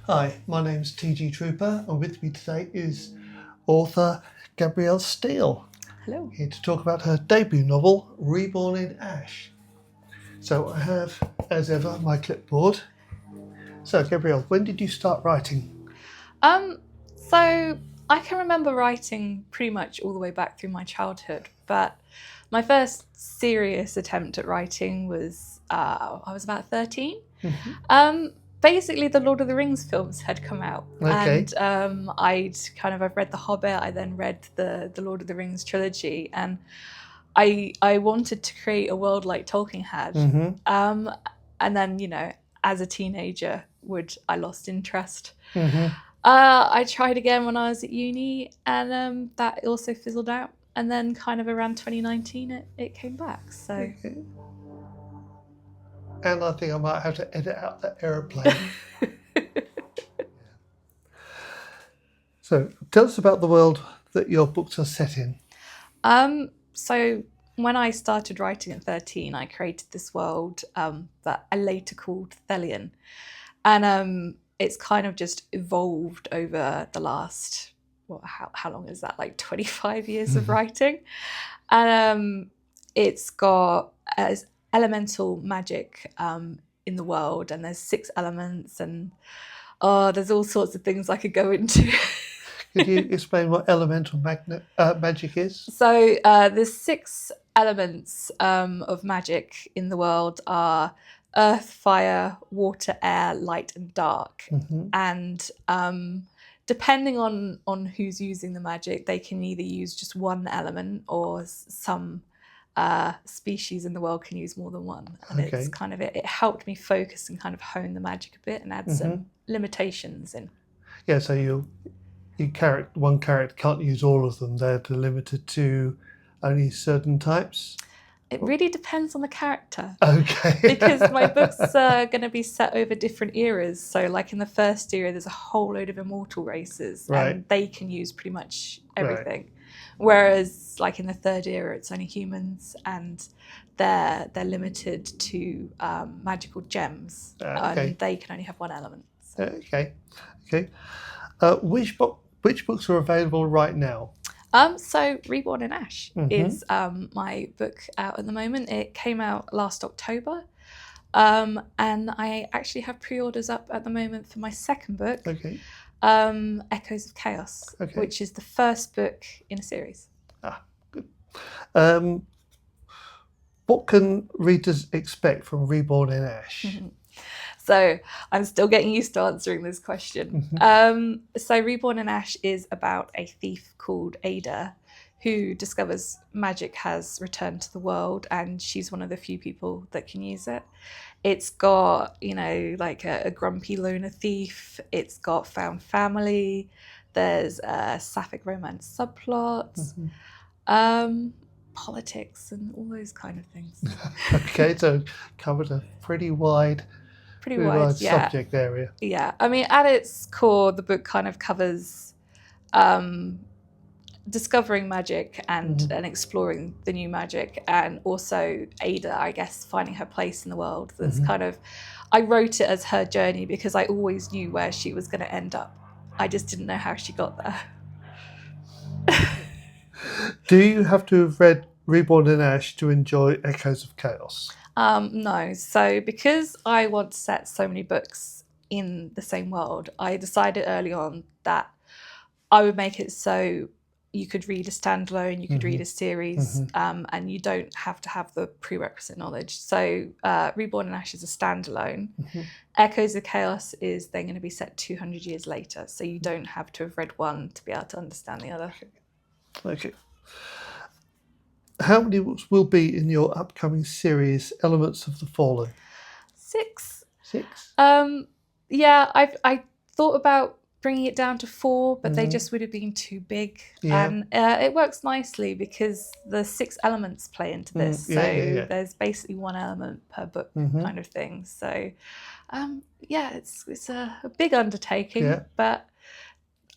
Hi, my name's TG Trooper, and with me today is author Gabrielle Steele, Hello. here to talk about her debut novel, Reborn in Ash. So I have, as ever, my clipboard. So Gabrielle, when did you start writing? So I can remember writing pretty much all the way back through my childhood, but my first serious attempt at writing was I was about 13. Basically, the Lord of the Rings films had come out, Okay. and I've read The Hobbit. I then read the Lord of the Rings trilogy, and I wanted to create a world like Tolkien had. And then as a teenager, I lost interest. I tried again when I was at uni, and that also fizzled out. And then, kind of around 2019, it came back. So. Okay. And I think I might have to edit out that aeroplane. So tell us about the world that your books are set in. So when I started writing at 13, I created this world that I later called Thelian. And it's kind of just evolved over the last, how long is that? Like 25 years of writing. And it's got elemental magic in the world, and there's 6 elements, and there's all sorts of things I could go into. Could you explain what elemental magic is? So the 6 elements of magic in the world are earth, fire, water, air, light, and dark. And depending on who's using the magic, they can either use just one element, or some species in the world can use more than one. And it's kind of it helped me focus and kind of hone the magic a bit and add some limitations in. Yeah, so one character can't use all of them. They're limited to only certain types. It really depends on the character. Okay. Because my books are going to be set over different eras. So like in the first era, there's a whole load of immortal races, and they can use pretty much everything. Whereas like in the third era, it's only humans, and they're limited to magical gems, and they can only have one element. So. Okay. Which books are available right now? So Reborn in Ash is my book out at the moment. It came out last October. And I actually have pre-orders up at the moment for my second book, Echoes of Chaos, which is the first book in a series. Good. What can readers expect from Reborn in Ash? So I'm still getting used to answering this question. So Reborn in Ash is about a thief called Ada who discovers magic has returned to the world, and she's one of the few people that can use it. It's got, like a grumpy loner thief. It's got found family. There's a sapphic romance subplot, politics, and all those kind of things. Okay, so covered a pretty wide subject area. Yeah, I mean, at its core, the book kind of covers discovering magic and exploring the new magic, and also Ada, I guess, finding her place in the world. That's I wrote it as her journey because I always knew where she was going to end up. I just didn't know how she got there. Do you have to have read Reborn in Ash to enjoy Echoes of Chaos? No. So because I want to set so many books in the same world, I decided early on that I would make it so you could read a standalone, you could read a series, and you don't have to have the prerequisite knowledge. So Reborn in Ash is a standalone. Echoes of Chaos is then going to be set 200 years later, so you don't have to have read one to be able to understand the other. Okay. How many books will be in your upcoming series, Elements of the Fallen? 6. 6? Yeah, I thought about bringing it down to 4, but they just would have been too big. And it works nicely because the 6 elements play into this. There's basically one element per book kind of thing. So, it's a big undertaking, but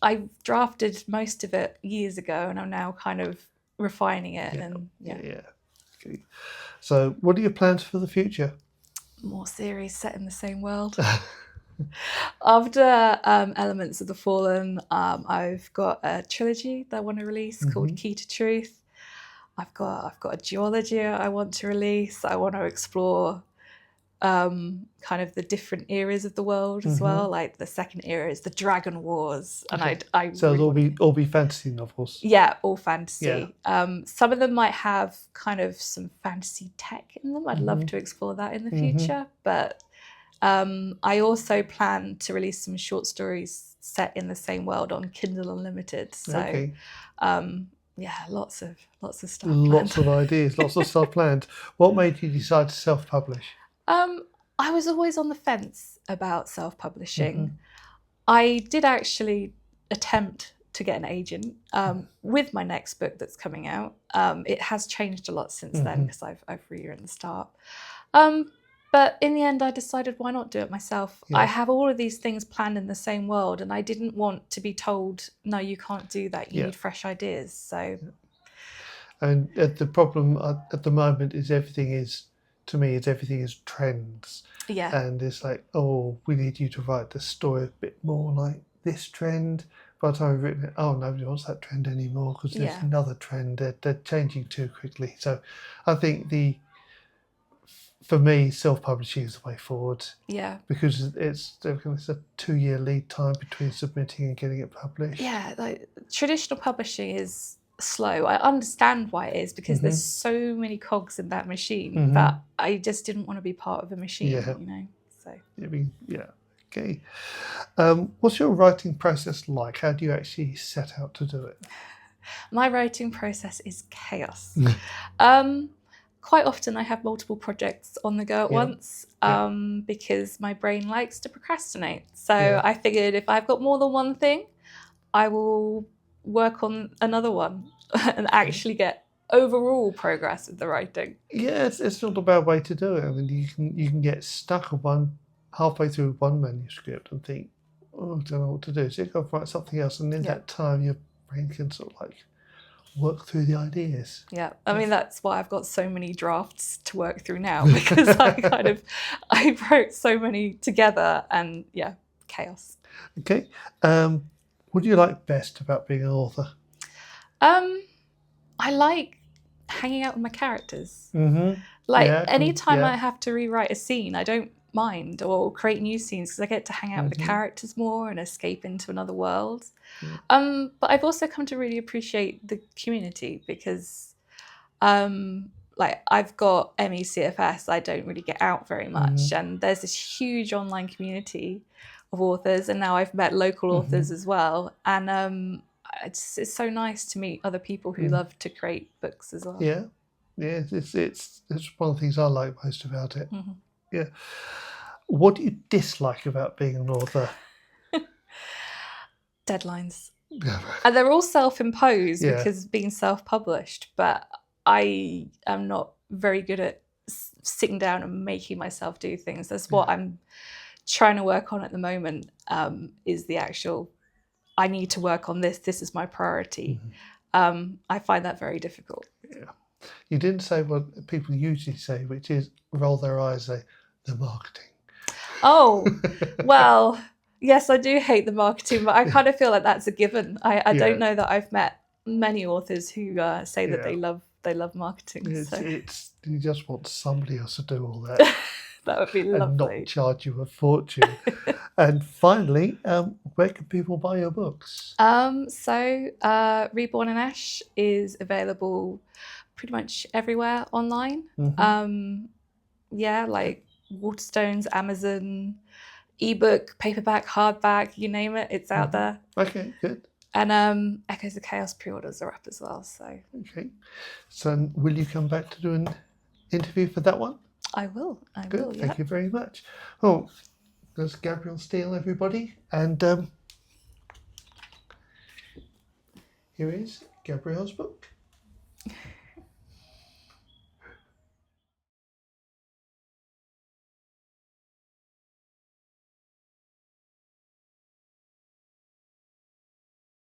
I drafted most of it years ago, and I'm now kind of refining it. Okay. So what are your plans for the future? More series set in the same world. After Elements of the Fallen, I've got a trilogy that I want to release called Key to Truth. I've got a duology I want to release. I want to explore kind of the different eras of the world as well. Like the second era is the Dragon Wars, and I So really it'll all be fantasy novels. yeah, all fantasy. Some of them might have kind of some fantasy tech in them. I'd love to explore that in the future, but I also plan to release some short stories set in the same world on Kindle Unlimited. So yeah, lots of stuff. Lots of ideas, lots of stuff planned. What made you decide to self-publish? I was always on the fence about self-publishing. I did actually attempt to get an agent with my next book that's coming out. It has changed a lot since then because I've rewritten the start. But in the end, I decided, why not do it myself? I have all of these things planned in the same world, and I didn't want to be told, no, you can't do that. You need fresh ideas. So, and the problem at the moment is everything is trends. Yeah. And it's like, oh, we need you to write the story a bit more like this trend. By the time I've written it, oh, nobody wants that trend anymore because there's another trend. They're changing too quickly. So I think for me, self-publishing is the way forward. Yeah. Because it's a 2-year lead time between submitting and getting it published. Yeah, like traditional publishing is slow. I understand why it is because there's so many cogs in that machine that I just didn't want to be part of a machine, you know. So okay. What's your writing process like? How do you actually set out to do it? My writing process is chaos. Quite often I have multiple projects on the go at once because my brain likes to procrastinate. So I figured if I've got more than one thing, I will work on another one and actually get overall progress with the writing. Yeah, it's not a bad way to do it. I mean, you can get stuck on halfway through one manuscript and think, oh, I don't know what to do. So you go write something else, and in that time, your brain can sort of like work through the ideas. Yeah, I mean, that's why I've got so many drafts to work through now because I wrote so many together and chaos. Okay. What do you like best about being an author? I like hanging out with my characters. Anytime I have to rewrite a scene, I don't mind, or create new scenes because I get to hang out with the characters more and escape into another world. But I've also come to really appreciate the community because I've got MECFS, I don't really get out very much, and there's this huge online community of authors, and now I've met local authors as well, and it's so nice to meet other people who love to create books as well. Yeah, it's one of the things I like most about it. Yeah. What do you dislike about being an author? Deadlines. And they're all self-imposed because being self-published, but I am not very good at sitting down and making myself do things. That's what I'm trying to work on at the moment, is the actual, I need to work on this. This is my priority. I find that very difficult. Yeah. You didn't say what people usually say, which is roll their eyes, say, the marketing. Oh, well, yes, I do hate the marketing, but I kind of feel like that's a given. I don't know that I've met many authors who say that they love marketing. You just want somebody else to do all that. That would be lovely. And not charge you a fortune. And finally, where can people buy your books? So Reborn in Ash is available pretty much everywhere online. Like Waterstones, Amazon, ebook, paperback, hardback, you name it, it's out there. Okay, good. And Echoes of Chaos pre-orders are up as well. So okay. So will you come back to do an interview for that one? I will. Good. Thank you very much. Oh, there's Gabrielle Steele, everybody, and here is Gabrielle's book.